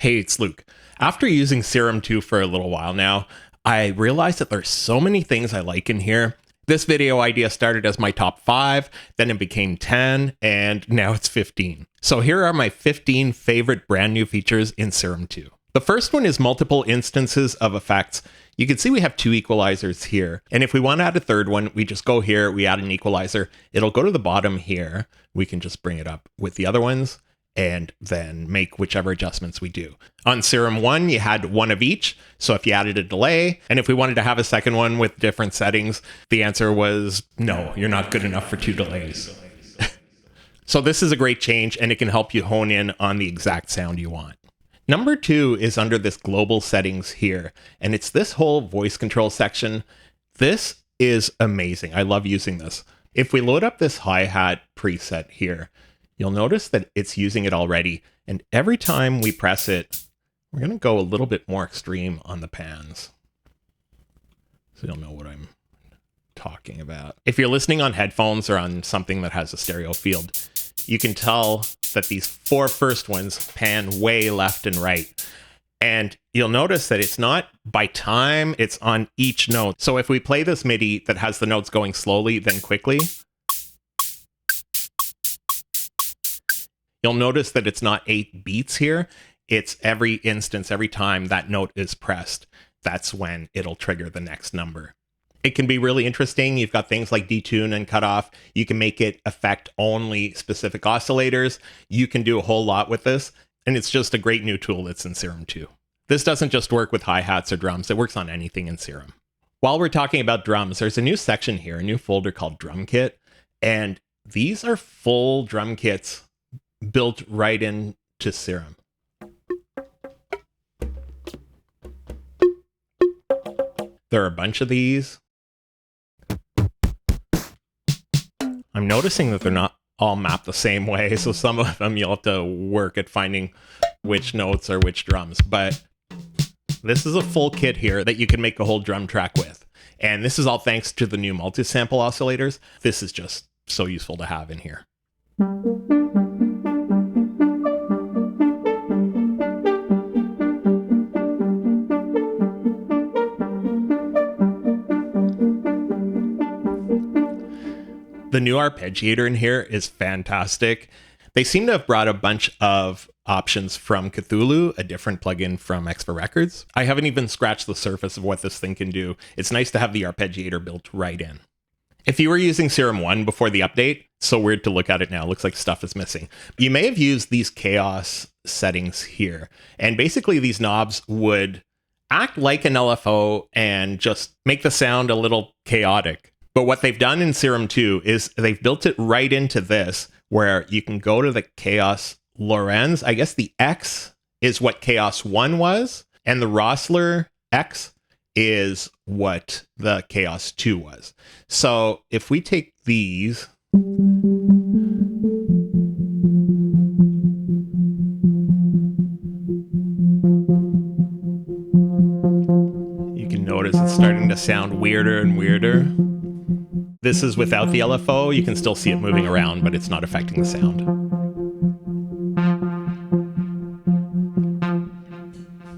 Hey, it's Luke. After using Serum 2 for a little while now, I realized that there's so many things I like in here. This video idea started as my top 5, then it became 10, and now it's 15. So here are my 15 favorite brand new features in Serum 2. The first one is multiple instances of effects. You can see we have 2 equalizers here. And if we want to add a third one, we just go here, we add an equalizer. It'll go to the bottom here. We can just bring it up with the other ones and then make whichever adjustments we do. On Serum 1, you had one of each. So if you added a delay, and if we wanted to have a second one with different settings, the answer was no, you're not good enough for 2 delays. So this is a great change, and it can help you hone in on the exact sound you want. Number 2 is under this global settings here, and it's this whole voice control section. This is amazing. I love using this. If we load up this hi-hat preset here, you'll notice that it's using it already. And every time we press it, we're going to go a little bit more extreme on the pans, so you'll know what I'm talking about. If you're listening on headphones or on something that has a stereo field, you can tell that these 4 first ones pan way left and right. And you'll notice that it's not by time, it's on each note. So if we play this MIDI that has the notes going slowly, then quickly, you'll notice that it's not 8 beats here. It's every instance, every time that note is pressed, that's when it'll trigger the next number. It can be really interesting. You've got things like detune and cutoff. You can make it affect only specific oscillators. You can do a whole lot with this, and it's just a great new tool that's in Serum 2. This doesn't just work with hi-hats or drums. It works on anything in Serum. While we're talking about drums, there's a new section here, a new folder called Drum Kit, and these are full drum kits built right into Serum. There are a bunch of these. I'm noticing that they're not all mapped the same way, so some of them you'll have to work at finding which notes are which drums, but this is a full kit here that you can make a whole drum track with. And this is all thanks to the new multi-sample oscillators. This is just so useful to have in here. The new Arpeggiator in here is fantastic. They seem to have brought a bunch of options from Cthulhu, a different plugin from X for Records. I haven't even scratched the surface of what this thing can do. It's nice to have the Arpeggiator built right in. If you were using Serum 1 before the update, it's so weird to look at it now. It looks like stuff is missing. You may have used these chaos settings here. And basically these knobs would act like an LFO and just make the sound a little chaotic. But what they've done in Serum 2 is they've built it right into this, where you can go to the Chaos Lorenz. I guess the X is what Chaos 1 was, and the Rossler X is what the Chaos 2 was. So if we take these, you can notice it's starting to sound weirder and weirder. This is without the LFO. You can still see it moving around, but it's not affecting the sound.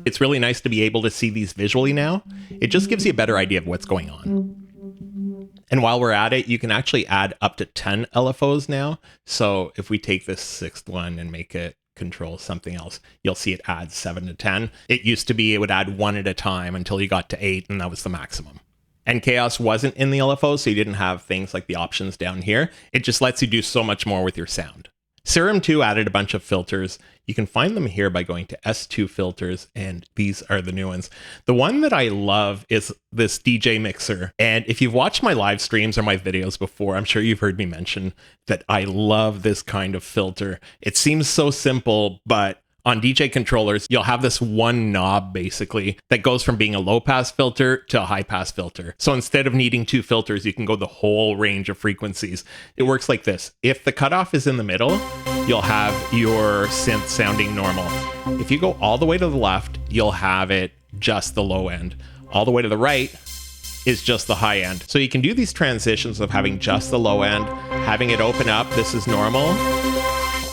It's really nice to be able to see these visually now. It just gives you a better idea of what's going on. And while we're at it, you can actually add up to 10 LFOs now. So if we take this 6th one and make it control something else, you'll see it adds 7 to 10. It used to be it would add 1 at a time until you got to 8, and that was the maximum. And Chaos wasn't in the LFO, so you didn't have things like the options down here. It just lets you do so much more with your sound. Serum 2 added a bunch of filters. You can find them here by going to S2 filters, and these are the new ones. The one that I love is this DJ mixer. And if you've watched my live streams or my videos before, I'm sure you've heard me mention that I love this kind of filter. It seems so simple, but on DJ controllers, you'll have this one knob basically that goes from being a low pass filter to a high pass filter. So instead of needing 2 filters, you can go the whole range of frequencies. It works like this. If the cutoff is in the middle, you'll have your synth sounding normal. If you go all the way to the left, you'll have it just the low end. All the way to the right is just the high end. So you can do these transitions of having just the low end, having it open up, this is normal,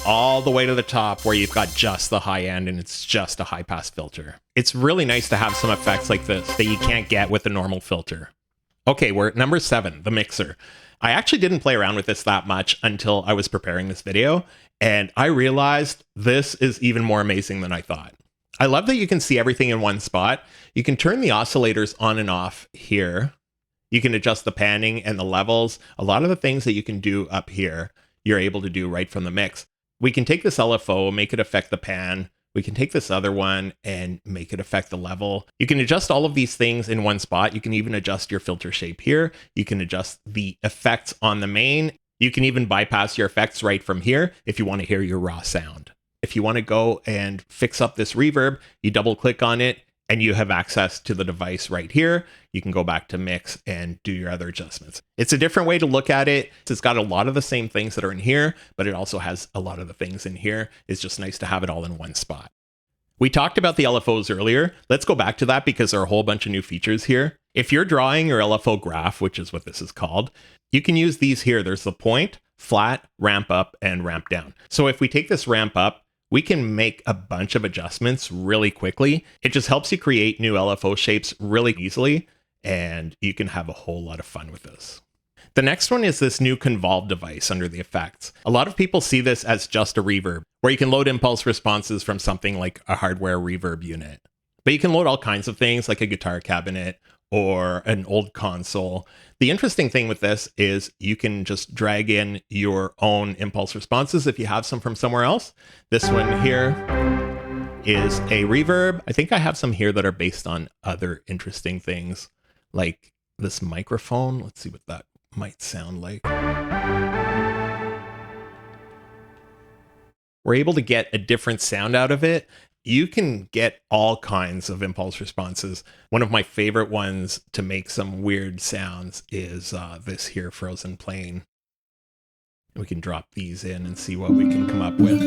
all the way to the top where you've got just the high end and it's just a high pass filter. It's really nice to have some effects like this that you can't get with a normal filter. Okay, we're at number 7, the mixer. I actually didn't play around with this that much until I was preparing this video, and I realized this is even more amazing than I thought. I love that you can see everything in one spot. You can turn the oscillators on and off here. You can adjust the panning and the levels. A lot of the things that you can do up here, you're able to do right from the mix. We can take this LFO, make it affect the pan. We can take this other one and make it affect the level. You can adjust all of these things in one spot. You can even adjust your filter shape here. You can adjust the effects on the main. You can even bypass your effects right from here if you want to hear your raw sound. If you want to go and fix up this reverb, you double click on it and you have access to the device right here. You can go back to mix and do your other adjustments. It's a different way to look at it. It's got a lot of the same things that are in here, but it also has a lot of the things in here. It's just nice to have it all in one spot. We talked about the LFOs earlier. Let's go back to that because there are a whole bunch of new features here. If you're drawing your LFO graph, which is what this is called, you can use these here. There's the point, flat, ramp up, and ramp down. So if we take this ramp up, we can make a bunch of adjustments really quickly. It just helps you create new LFO shapes really easily, and you can have a whole lot of fun with this. The next one is this new Convolve device under the effects. A lot of people see this as just a reverb, where you can load impulse responses from something like a hardware reverb unit. But you can load all kinds of things like a guitar cabinet or an old console. The interesting thing with this is you can just drag in your own impulse responses if you have some from somewhere else. This one here is a reverb. I think I have some here that are based on other interesting things like this microphone. Let's see what that might sound like. We're able to get a different sound out of it. You can get all kinds of impulse responses. One of my favorite ones to make some weird sounds is this here Frozen Plain. We can drop these in and see what we can come up with.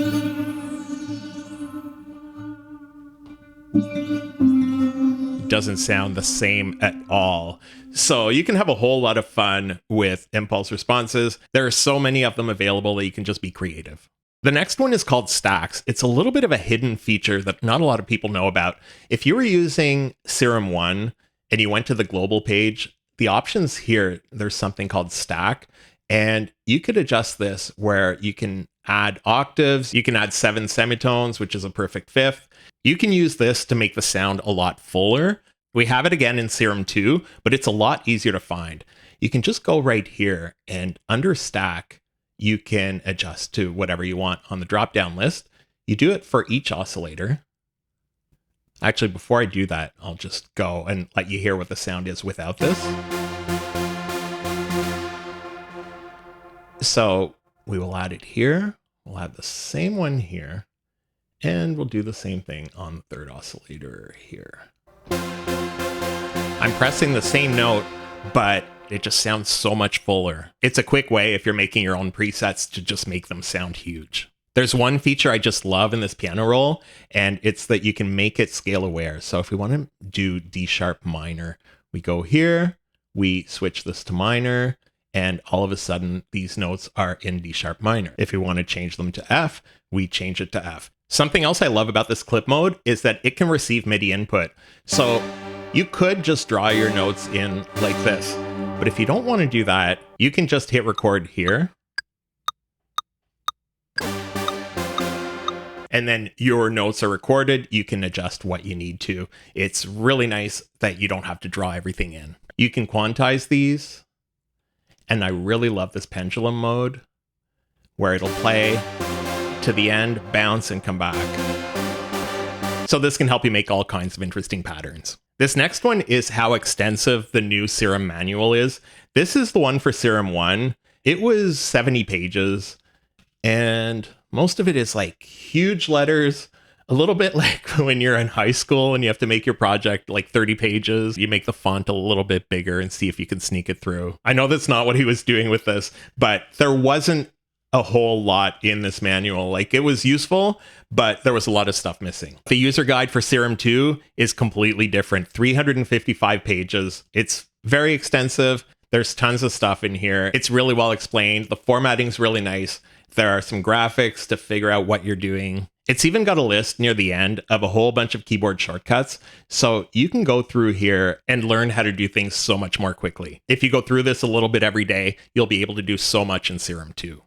Doesn't sound the same at all. So you can have a whole lot of fun with impulse responses. There are so many of them available that you can just be creative. The next one is called stacks. It's a little bit of a hidden feature that not a lot of people know about. If you were using Serum 1 and you went to the global page, the options here, there's something called stack, and you could adjust this where you can add octaves, you can add 7 semitones, which is a perfect fifth. You can use this to make the sound a lot fuller. We have it again in Serum 2, but it's a lot easier to find. You can just go right here and under stack, you can adjust to whatever you want on the drop-down list. You do it for each oscillator. Actually, before I do that, I'll just go and let you hear what the sound is without this. So we will add it here. We'll add the same one here. And we'll do the same thing on the third oscillator here. I'm pressing the same note, but it just sounds so much fuller. It's a quick way if you're making your own presets to just make them sound huge. There's one feature I just love in this piano roll, and it's that you can make it scale aware. So if we want to do D sharp minor, we go here, we switch this to minor, and all of a sudden these notes are in D sharp minor. If we want to change them to F, we change it to F. Something else I love about this clip mode is that it can receive MIDI input. So you could just draw your notes in like this. But if you don't want to do that, you can just hit record here. And then your notes are recorded. You can adjust what you need to. It's really nice that you don't have to draw everything in. You can quantize these. And I really love this pendulum mode where it'll play to the end, bounce, and come back. So this can help you make all kinds of interesting patterns. This next one is how extensive the new Serum manual is. This is the one for Serum 1. It was 70 pages, and most of it is like huge letters, a little bit like when you're in high school and you have to make your project like 30 pages. You make the font a little bit bigger and see if you can sneak it through. I know that's not what he was doing with this, but there wasn't a whole lot in this manual. Like, it was useful, but there was a lot of stuff missing. The user guide for Serum 2 is completely different. 355 pages. It's very extensive. There's tons of stuff in here. It's really well explained. The formatting's really nice. There are some graphics to figure out what you're doing. It's even got a list near the end of a whole bunch of keyboard shortcuts, so you can go through here and learn how to do things so much more quickly. If you go through this a little bit every day, you'll be able to do so much in Serum 2.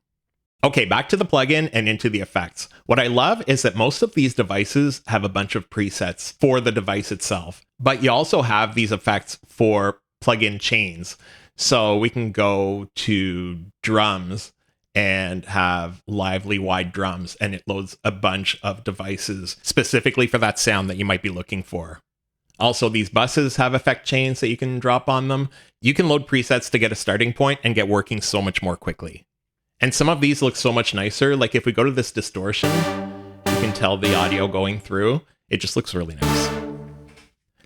Okay, back to the plugin and into the effects. What I love is that most of these devices have a bunch of presets for the device itself, but you also have these effects for plugin chains. So we can go to drums and have lively wide drums, and it loads a bunch of devices specifically for that sound that you might be looking for. Also, these buses have effect chains that you can drop on them. You can load presets to get a starting point and get working so much more quickly. And some of these look so much nicer. Like if we go to this distortion, you can tell the audio going through. It just looks really nice.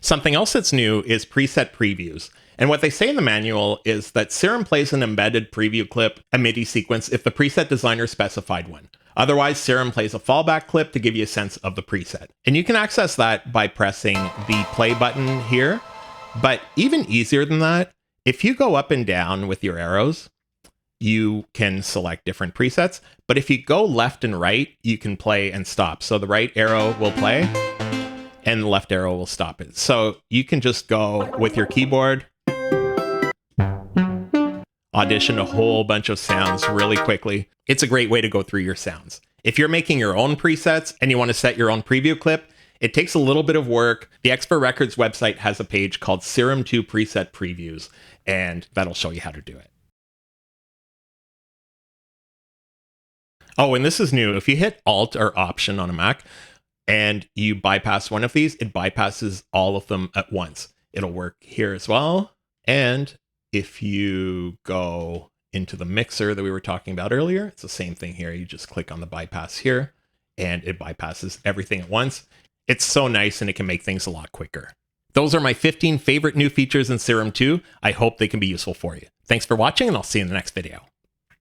Something else that's new is preset previews. And what they say in the manual is that Serum plays an embedded preview clip, a MIDI sequence, if the preset designer specified one. Otherwise, Serum plays a fallback clip to give you a sense of the preset. And you can access that by pressing the play button here. But even easier than that, if you go up and down with your arrows, you can select different presets. But if you go left and right, you can play and stop. So the right arrow will play and the left arrow will stop it. So you can just go with your keyboard, audition a whole bunch of sounds really quickly. It's a great way to go through your sounds. If you're making your own presets and you want to set your own preview clip, it takes a little bit of work. The Expert Records website has a page called Serum 2 Preset Previews, and that'll show you how to do it. Oh, and this is new. If you hit Alt or Option on a Mac and you bypass one of these, it bypasses all of them at once. It'll work here as well. And if you go into the mixer that we were talking about earlier, it's the same thing here. You just click on the bypass here and it bypasses everything at once. It's so nice and it can make things a lot quicker. Those are my 15 favorite new features in Serum 2. I hope they can be useful for you. Thanks for watching and I'll see you in the next video.